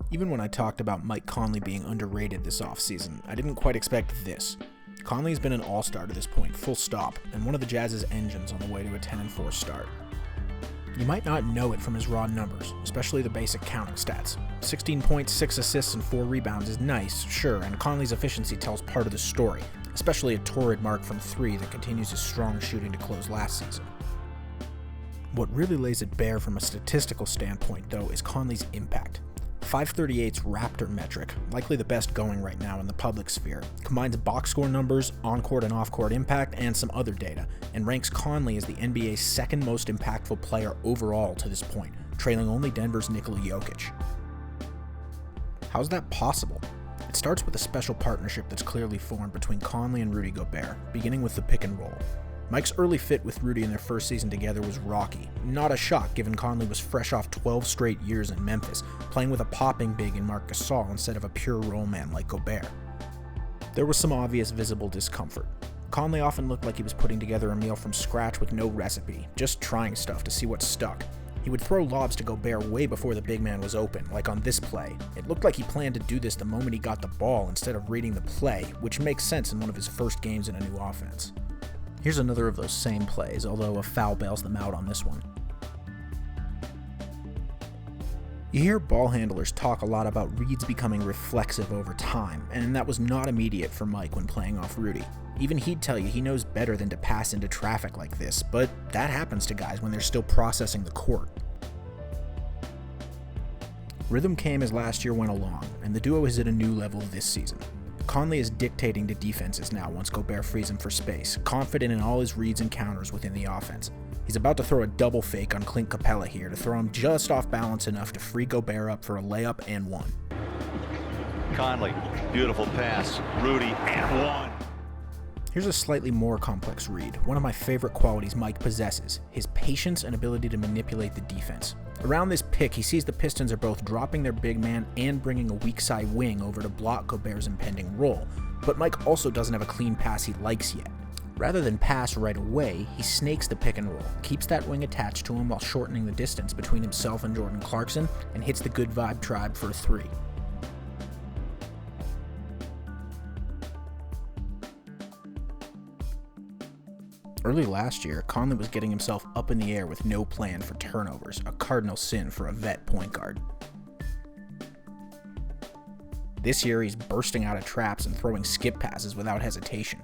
Even when I talked about Mike Conley being underrated this offseason, I didn't quite expect this. Conley's been an all-star to this point, full stop, and one of the Jazz's engines on the way to a 10-4 start. You might not know it from his raw numbers, especially the basic counting stats. 16 points, 6 assists, and 4 rebounds is nice, sure, and Conley's efficiency tells part of the story, especially a torrid mark from 3 that continues his strong shooting to close last season. What really lays it bare from a statistical standpoint, though, is Conley's impact. 538's Raptor metric, likely the best going right now in the public sphere, combines box score numbers, on-court and off-court impact, and some other data, and ranks Conley as the NBA's second most impactful player overall to this point, trailing only Denver's Nikola Jokic. How's that possible? It starts with a special partnership that's clearly formed between Conley and Rudy Gobert, beginning with the pick and roll. Mike's early fit with Rudy in their first season together was rocky. Not a shock given Conley was fresh off 12 straight years in Memphis, playing with a popping big in Marc Gasol instead of a pure roll man like Gobert. There was some obvious visible discomfort. Conley often looked like he was putting together a meal from scratch with no recipe, just trying stuff to see what stuck. He would throw lobs to Gobert way before the big man was open, like on this play. It looked like he planned to do this the moment he got the ball instead of reading the play, which makes sense in one of his first games in a new offense. Here's another of those same plays, although a foul bails them out on this one. You hear ball handlers talk a lot about reads becoming reflexive over time, and that was not immediate for Mike when playing off Rudy. Even he'd tell you he knows better than to pass into traffic like this, but that happens to guys when they're still processing the court. Rhythm came as last year went along, and the duo is at a new level this season. Conley is dictating to defenses now once Gobert frees him for space, confident in all his reads and counters within the offense. He's about to throw a double fake on Clint Capella here to throw him just off balance enough to free Gobert up for a layup and one. Conley, beautiful pass, Rudy, and one. Here's a slightly more complex read, one of my favorite qualities Mike possesses, his patience and ability to manipulate the defense. Around this pick, he sees the Pistons are both dropping their big man and bringing a weak side wing over to block Gobert's impending roll, but Mike also doesn't have a clean pass he likes yet. Rather than pass right away, he snakes the pick and roll, keeps that wing attached to him while shortening the distance between himself and Jordan Clarkson, and hits the good vibe tribe for a 3. Early last year, Conley was getting himself up in the air with no plan for turnovers, a cardinal sin for a vet point guard. This year, he's bursting out of traps and throwing skip passes without hesitation.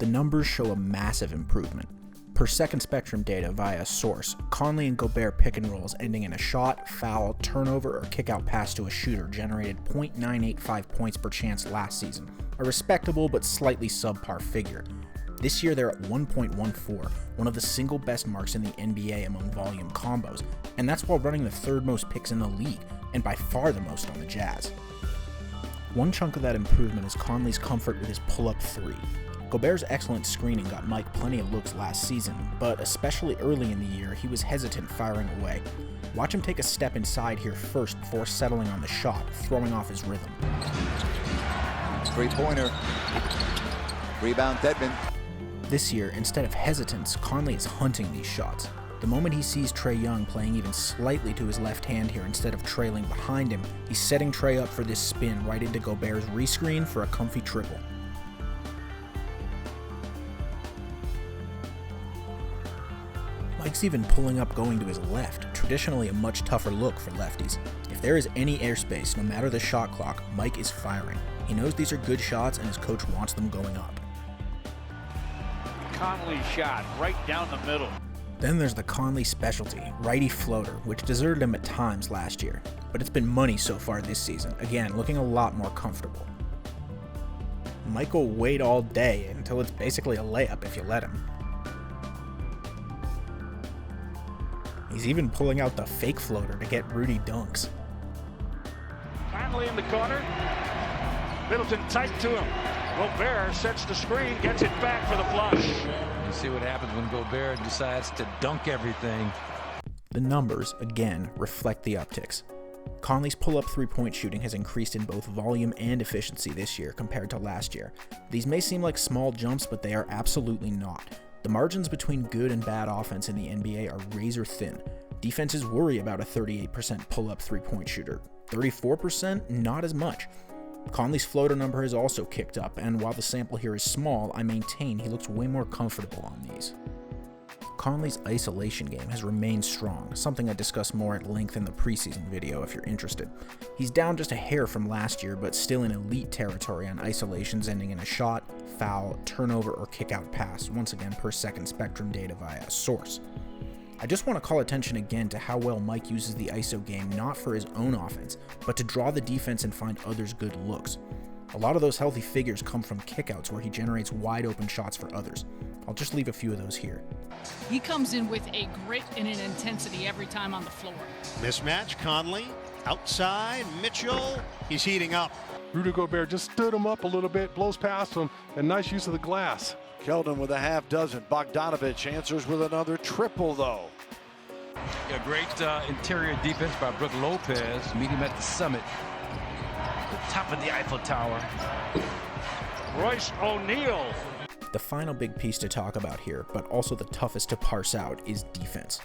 The numbers show a massive improvement. Per second spectrum data via source, Conley and Gobert pick and rolls ending in a shot, foul, turnover, or kick-out pass to a shooter generated .985 points per chance last season, a respectable but slightly subpar figure. This year they're at 1.14, one of the single best marks in the NBA among volume combos, and that's while running the third most picks in the league, and by far the most on the Jazz. One chunk of that improvement is Conley's comfort with his pull-up 3. Gobert's excellent screening got Mike plenty of looks last season, but especially early in the year, he was hesitant firing away. Watch him take a step inside here first before settling on the shot, throwing off his rhythm. Three-pointer. Rebound, Dedmon. This year, instead of hesitance, Conley is hunting these shots. The moment he sees Trae Young playing even slightly to his left hand here instead of trailing behind him, he's setting Trae up for this spin right into Gobert's rescreen for a comfy triple. Mike's even pulling up going to his left, traditionally a much tougher look for lefties. If there is any airspace, no matter the shot clock, Mike is firing. He knows these are good shots and his coach wants them going up. Conley shot right down the middle. Then there's the Conley specialty, righty floater, which deserted him at times last year, but it's been money so far this season, again looking a lot more comfortable. Mike will wait all day until it's basically a layup if you let him. He's even pulling out the fake floater to get Rudy dunks. Conley in the corner. Middleton tight to him. Gobert sets the screen, gets it back for the flush. You see what happens when Gobert decides to dunk everything. The numbers, again, reflect the upticks. Conley's pull-up three-point shooting has increased in both volume and efficiency this year compared to last year. These may seem like small jumps, but they are absolutely not. The margins between good and bad offense in the NBA are razor thin. Defenses worry about a 38% pull-up three-point shooter. 34%? Not as much. Conley's floater number has also kicked up, and while the sample here is small, I maintain he looks way more comfortable on these. Conley's isolation game has remained strong, something I discussed more at length in the preseason video if you're interested. He's down just a hair from last year, but still in elite territory on isolations ending in a shot, foul, turnover, or kick-out pass, once again per second spectrum data via a source. I just want to call attention again to how well Mike uses the ISO game not for his own offense, but to draw the defense and find others good looks. A lot of those healthy figures come from kickouts where he generates wide open shots for others. I'll just leave a few of those here. He comes in with a grit and an intensity every time on the floor. Mismatch, Conley, outside, Mitchell, he's heating up. Rudy Gobert just stood him up a little bit, blows past him, and nice use of the glass. Keldon with a half dozen. Bogdanovich answers with another triple, though. A great interior defense by Brook Lopez. Meet him at the summit, the top of the Eiffel Tower. Royce O'Neal. The final big piece to talk about here, but also the toughest to parse out, is defense.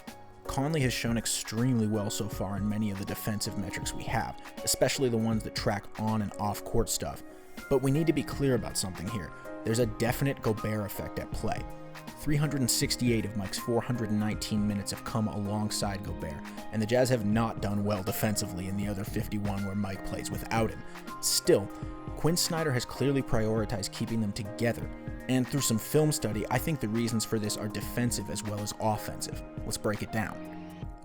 Conley has shown extremely well so far in many of the defensive metrics we have, especially the ones that track on and off court stuff. But we need to be clear about something here. There's a definite Gobert effect at play. 368 of Mike's 419 minutes have come alongside Gobert, and the Jazz have not done well defensively in the other 51 where Mike plays without him. Still, Quinn Snyder has clearly prioritized keeping them together, and through some film study, I think the reasons for this are defensive as well as offensive. Let's break it down.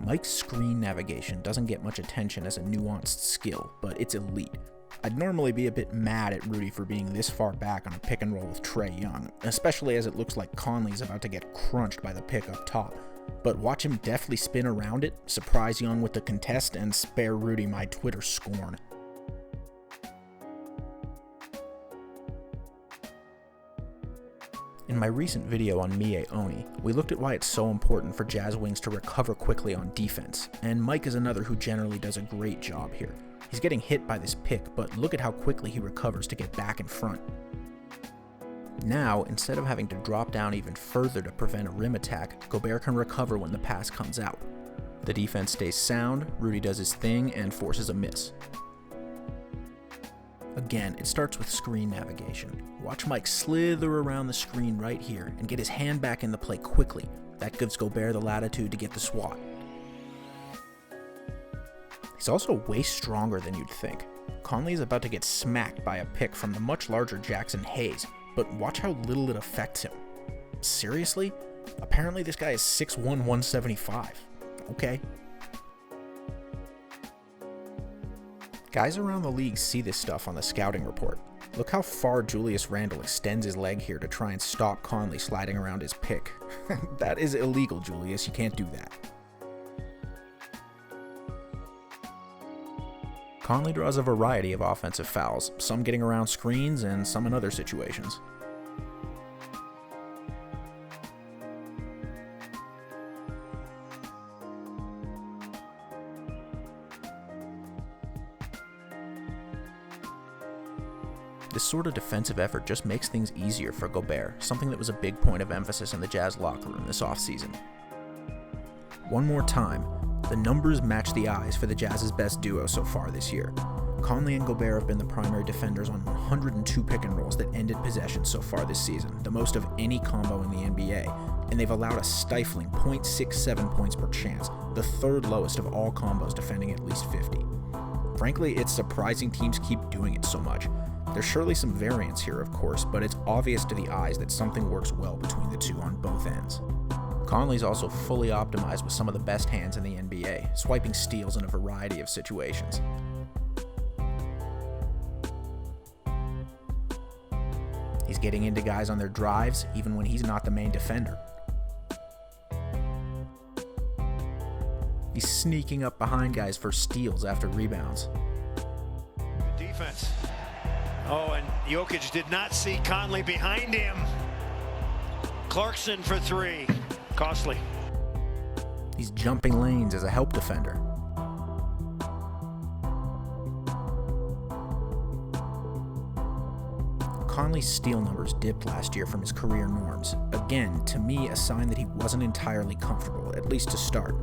Mike's screen navigation doesn't get much attention as a nuanced skill, but it's elite. I'd normally be a bit mad at Rudy for being this far back on a pick and roll with Trae Young, especially as it looks like Conley's about to get crunched by the pick up top. But watch him deftly spin around it, surprise Young with the contest, and spare Rudy my Twitter scorn. In my recent video on Mie Oni, we looked at why it's so important for Jazz wings to recover quickly on defense, and Mike is another who generally does a great job here. He's getting hit by this pick, but look at how quickly he recovers to get back in front. Now, instead of having to drop down even further to prevent a rim attack, Gobert can recover when the pass comes out. The defense stays sound, Rudy does his thing, and forces a miss. Again, it starts with screen navigation. Watch Mike slither around the screen right here and get his hand back in the play quickly. That gives Gobert the latitude to get the swat. He's also way stronger than you'd think. Conley is about to get smacked by a pick from the much larger Jackson Hayes, but watch how little it affects him. Seriously? Apparently this guy is 6'1", 175. Okay. Guys around the league see this stuff on the scouting report. Look how far Julius Randle extends his leg here to try and stop Conley sliding around his pick. That is illegal, Julius. You can't do that. Conley draws a variety of offensive fouls, some getting around screens and some in other situations. This sort of defensive effort just makes things easier for Gobert, something that was a big point of emphasis in the Jazz locker room this offseason. One more time, the numbers match the eyes for the Jazz's best duo so far this year. Conley and Gobert have been the primary defenders on 102 pick and rolls that ended possessions so far this season, the most of any combo in the NBA, and they've allowed a stifling 0.67 points per chance, the third lowest of all combos defending at least 50. Frankly, it's surprising teams keep doing it so much. There's surely some variance here, of course, but it's obvious to the eyes that something works well between the two on both ends. Conley's also fully optimized with some of the best hands in the NBA, swiping steals in a variety of situations. He's getting into guys on their drives, even when he's not the main defender. He's sneaking up behind guys for steals after rebounds. Good defense. Oh, and Jokic did not see Conley behind him. Clarkson for three. Costly. He's jumping lanes as a help defender. Conley's steal numbers dipped last year from his career norms. Again, to me, a sign that he wasn't entirely comfortable, at least to start.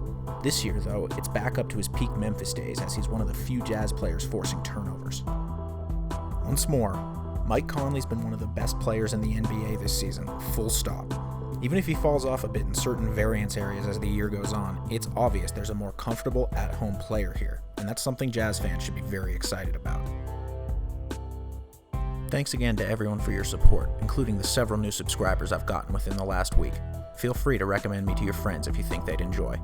This year, though, it's back up to his peak Memphis days as he's one of the few Jazz players forcing turnovers. Once more, Mike Conley's been one of the best players in the NBA this season, full stop. Even if he falls off a bit in certain variance areas as the year goes on, it's obvious there's a more comfortable at-home player here, and that's something Jazz fans should be very excited about. Thanks again to everyone for your support, including the several new subscribers I've gotten within the last week. Feel free to recommend me to your friends if you think they'd enjoy.